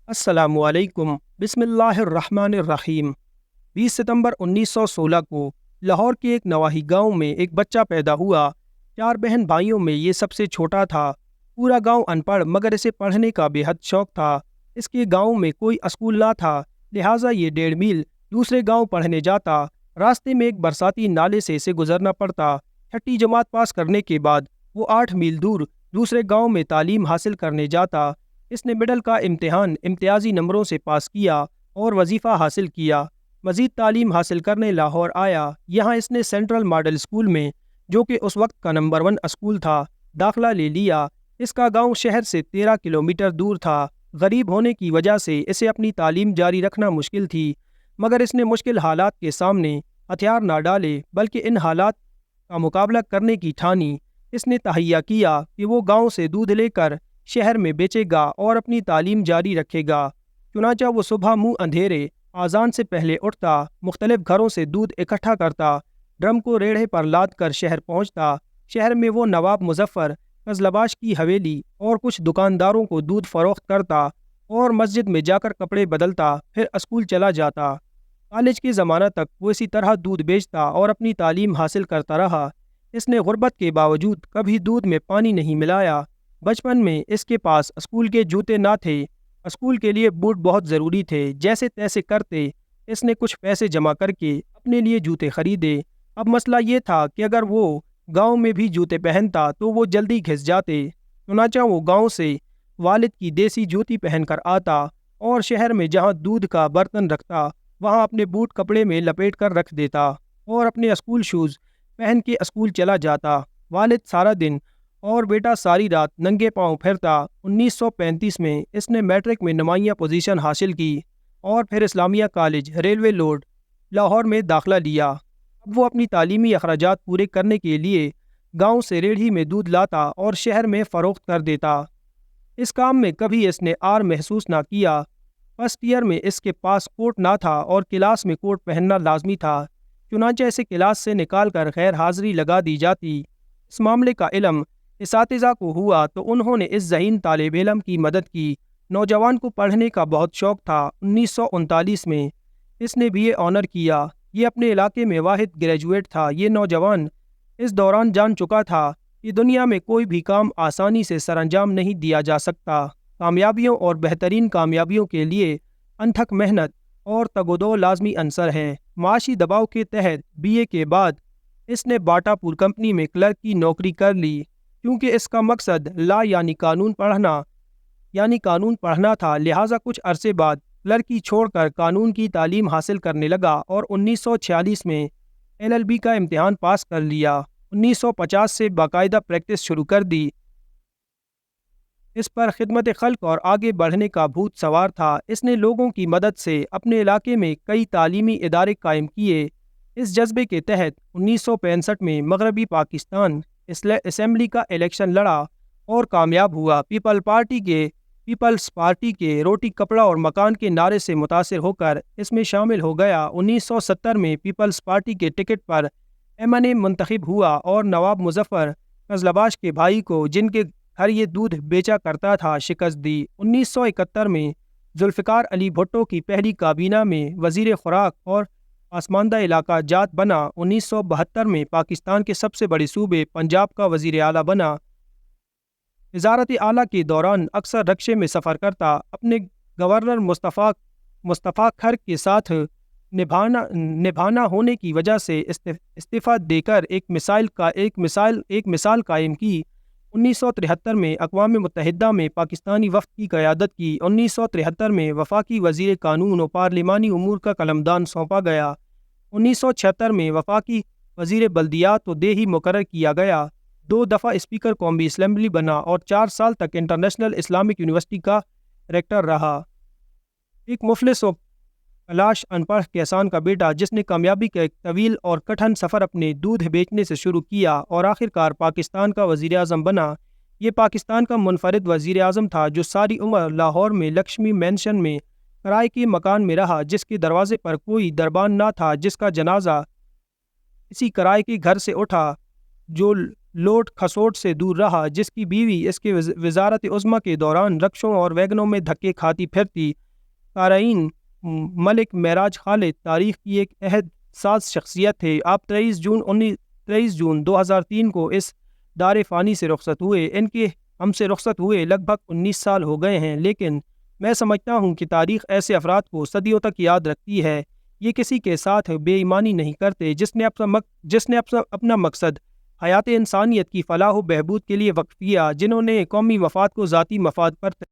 السلام علیکم۔ بسم اللہ الرحمن الرحیم۔ 20 ستمبر 1916 کو لاہور کے ایک نواحی گاؤں میں ایک بچہ پیدا ہوا۔ 4 بہن بھائیوں میں یہ سب سے چھوٹا تھا۔ پورا گاؤں ان پڑھ مگر اسے پڑھنے کا بے حد شوق تھا۔ اس کے گاؤں میں کوئی اسکول نہ تھا، لہٰذا یہ 1.5 میل دوسرے گاؤں پڑھنے جاتا۔ راستے میں ایک برساتی نالے سے اسے گزرنا پڑتا۔ 6ٹھی جماعت پاس کرنے کے بعد وہ 8 میل دور دوسرے گاؤں میں تعلیم حاصل کرنے جاتا۔ اس نے مڈل کا امتحان امتیازی نمبروں سے پاس کیا اور وظیفہ حاصل کیا۔ مزید تعلیم حاصل کرنے لاہور آیا۔ یہاں اس نے سینٹرل ماڈل اسکول میں، جو کہ اس وقت کا نمبر 1 اسکول تھا، داخلہ لے لیا۔ اس کا گاؤں شہر سے 13 کلومیٹر دور تھا۔ غریب ہونے کی وجہ سے اسے اپنی تعلیم جاری رکھنا مشکل تھی، مگر اس نے مشکل حالات کے سامنے ہتھیار نہ ڈالے بلکہ ان حالات کا مقابلہ کرنے کی ٹھانی۔ اس نے تہیہ کیا کہ وہ گاؤں سے دودھ لے کر شہر میں بیچے گا اور اپنی تعلیم جاری رکھے گا۔ چنانچہ وہ صبح منہ اندھیرے اذان سے پہلے اٹھتا، مختلف گھروں سے دودھ اکٹھا کرتا، ڈرم کو ریڑھے پر لاد کر شہر پہنچتا۔ شہر میں وہ نواب مظفر قزلباش کی حویلی اور کچھ دکانداروں کو دودھ فروخت کرتا اور مسجد میں جا کر کپڑے بدلتا، پھر اسکول چلا جاتا۔ کالج کے زمانہ تک وہ اسی طرح دودھ بیچتا اور اپنی تعلیم حاصل کرتا رہا۔ اس نے غربت کے باوجود کبھی دودھ میں پانی نہیں ملایا۔ بچپن میں اس کے پاس اسکول کے جوتے نہ تھے۔ اسکول کے لیے بوٹ بہت ضروری تھے۔ جیسے تیسے کرتے اس نے کچھ پیسے جمع کر کے اپنے لیے جوتے خریدے۔ اب مسئلہ یہ تھا کہ اگر وہ گاؤں میں بھی جوتے پہنتا تو وہ جلدی گھس جاتے۔ چنانچہ وہ گاؤں سے والد کی دیسی جوتی پہن کر آتا اور شہر میں جہاں دودھ کا برتن رکھتا وہاں اپنے بوٹ کپڑے میں لپیٹ کر رکھ دیتا اور اپنے اسکول شوز پہن کے اسکول چلا جاتا۔ والد سارا دن اور بیٹا ساری رات ننگے پاؤں پھرتا۔ 1935 میں اس نے میٹرک میں نمایاں پوزیشن حاصل کی اور پھر اسلامیہ کالج ریلوے روڈ لاہور میں داخلہ لیا۔ اب وہ اپنی تعلیمی اخراجات پورے کرنے کے لیے گاؤں سے ریڑھی میں دودھ لاتا اور شہر میں فروخت کر دیتا۔ اس کام میں کبھی اس نے آر محسوس نہ کیا۔ فرسٹ ایئر میں اس کے پاس کوٹ نہ تھا اور کلاس میں کوٹ پہننا لازمی تھا، چنانچہ اسے کلاس سے نکال کر غیر حاضری لگا دی جاتی۔ اس معاملے کا علم اساتذہ کو ہوا تو انہوں نے اس ذہین طالب علم کی مدد کی۔ نوجوان کو پڑھنے کا بہت شوق تھا۔ 1939 میں اس نے BA آنر کیا۔ یہ اپنے علاقے میں واحد گریجویٹ تھا۔ یہ نوجوان اس دوران جان چکا تھا کہ دنیا میں کوئی بھی کام آسانی سے سر انجام نہیں دیا جا سکتا۔ کامیابیوں اور بہترین کامیابیوں کے لیے انتھک محنت اور تگ و دو لازمی عنصر ہیں۔ معاشی دباؤ کے تحت BA کے بعد اس نے باٹا پور کمپنی میں کلرک کی نوکری کر لی۔ کیونکہ اس کا مقصد لا یعنی قانون پڑھنا تھا، لہٰذا کچھ عرصے بعد کلرکی چھوڑ کر قانون کی تعلیم حاصل کرنے لگا اور 1946 میں LLB کا امتحان پاس کر لیا۔ 1950 سے باقاعدہ پریکٹس شروع کر دی۔ اس پر خدمت خلق اور آگے بڑھنے کا بھوت سوار تھا۔ اس نے لوگوں کی مدد سے اپنے علاقے میں کئی تعلیمی ادارے قائم کیے۔ اس جذبے کے تحت 1965 میں مغربی پاکستان اسمبلی کا الیکشن لڑا اور کامیاب ہوا۔ پیپلز پارٹی کے روٹی کپڑا اور مکان کے نعرے سے متاثر ہو کر اس میں شامل ہو گیا۔ 1970 میں پیپلز پارٹی کے ٹکٹ پر MNA منتخب ہوا اور نواب مظفر قزلباش کے بھائی کو، جن کے گھر یہ دودھ بیچا کرتا تھا، شکست دی۔ 1971 میں ذوالفقار علی بھٹو کی پہلی کابینہ میں وزیر خوراک اور پسماندہ علاقہ جات بنا۔ 1972 میں پاکستان کے سب سے بڑے صوبے پنجاب کا وزیر اعلیٰ بنا۔ وزارت اعلیٰ کے دوران اکثر رکشے میں سفر کرتا۔ اپنے گورنر مصطفیٰ کھر کے ساتھ نبھانا ہونے کی وجہ سے استعفیٰ دے کر ایک مثال قائم کی۔ 1973 میں اقوام متحدہ میں پاکستانی وفد کی قیادت کی۔ 1973 میں وفاقی وزیر قانون و پارلیمانی امور کا قلمدان سونپا گیا۔ 1976 میں وفاقی وزیر بلدیات و دیہی مقرر کیا گیا۔ 2 دفعہ اسپیکر قومی اسمبلی بنا اور 4 سال تک انٹرنیشنل اسلامک یونیورسٹی کا ریکٹر رہا۔ ایک مفلس و کلاش ان پڑھ کسان کا بیٹا، جس نے کامیابی کا ایک طویل اور کٹھن سفر اپنے دودھ بیچنے سے شروع کیا اور آخرکار پاکستان کا وزیر اعظم بنا۔ یہ پاکستان کا منفرد وزیر اعظم تھا جو ساری عمر لاہور میں لکشمی مینشن میں کرائے کے مکان میں رہا، جس کے دروازے پر کوئی دربان نہ تھا، جس کا جنازہ اسی کرائے کے گھر سے اٹھا جو لوٹ کھسوٹ سے دور رہا، جس کی بیوی اس کے وزارت عظمیٰ کے دوران رکشوں اور ویگنوں میں دھکے کھاتی پھرتی۔ قارئین، ملک معراج خالد تاریخ کی ایک عہد ساز شخصیت تھے۔ آپ 23 جون 2003 کو اس دار فانی سے رخصت ہوئے۔ ان کے ہم سے رخصت ہوئے لگ بھگ 19 سال ہو گئے ہیں، لیکن میں سمجھتا ہوں کہ تاریخ ایسے افراد کو صدیوں تک یاد رکھتی ہے۔ یہ کسی کے ساتھ بے ایمانی نہیں کرتے، جس نے اپنا مقصد حیات انسانیت کی فلاح و بہبود کے لیے وقف کیا، جنہوں نے قومی مفاد کو ذاتی مفاد پر